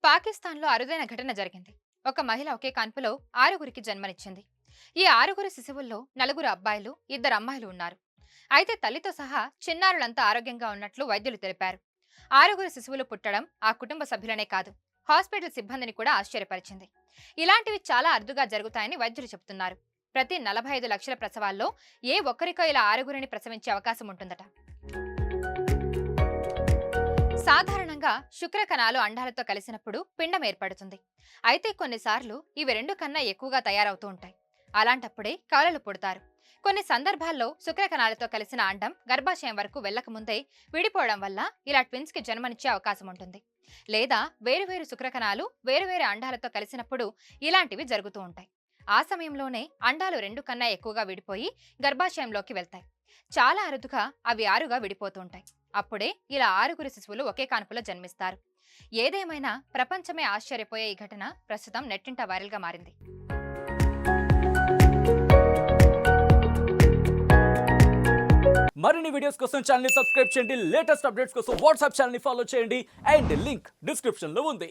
పాకిస్తాన్లో అరుదైన ఘటన జరిగింది. ఒక మహిళ ఒకే కాన్పులో ఆరుగురికి జన్మనిచ్చింది. ఈ ఆరుగురు శిశువుల్లో నలుగురు అబ్బాయిలు, ఇద్దరు అమ్మాయిలు ఉన్నారు. అయితే తల్లితో సహా చిన్నారులంతా ఆరోగ్యంగా ఉన్నట్లు వైద్యులు తెలిపారు. ఆరుగురు శిశువులు పుట్టడం ఆ కుటుంబ సభ్యులనే కాదు, హాస్పిటల్ సిబ్బందిని కూడా ఆశ్చర్యపరిచింది. ఇలాంటివి చాలా అరుదుగా జరుగుతాయని వైద్యులు చెబుతున్నారు. ప్రతి 45 లక్షల ప్రసవాల్లో ఏ ఒక్కరికో ఇలా ఆరుగురిని ప్రసవించే అవకాశం ఉంటుందట. సాధారణంగా శుక్ర కణాలు అండాలతో కలిసినప్పుడు పిండం ఏర్పడుతుంది. అయితే కొన్నిసార్లు ఇవి రెండు కన్నా ఎక్కువగా తయారవుతూ ఉంటాయి. అలాంటప్పుడే కవలలు పుడతారు. కొన్ని సందర్భాల్లో శుక్ర కణాలతో కలిసిన అండం గర్భాశయం వరకు వెళ్లకముందే విడిపోవడం వల్ల ఇలా ట్విన్స్ కి జన్మనిచ్చే అవకాశం ఉంటుంది. లేదా వేరువేరు శుక్ర కణాలు వేరువేరు అండాలతో కలిసినప్పుడు ఇలాంటివి జరుగుతూ ఉంటాయి. ఆ సమయంలోనే అండాలు రెండు కన్నా ఎక్కువగా విడిపోయి గర్భాశయంలోకి వెళ్తాయి. చాలా అరుదుగా అవి ఆరుగా విడిపోతూ ఉంటాయి. అప్పుడే ఇలా ఆరుగురు శిశువులు ఒకే కాన్పులో జన్మిస్తారు. ఏదేమైనా ప్రపంచమే ఆశ్చర్యపోయే ఈ ఘటన ప్రస్తుతం నెట్టింట వైరల్ గా మారింది. మరిన్ని వీడియోస్ కోసం ఛానల్ ని సబ్స్క్రైబ్ చేయండి. లేటెస్ట్ అప్డేట్స్ కోసం వాట్సాప్ ఛానల్ ని ఫాలో చేయండి. అండ్ లింక్ డిస్క్రిప్షన్ లో ఉంది.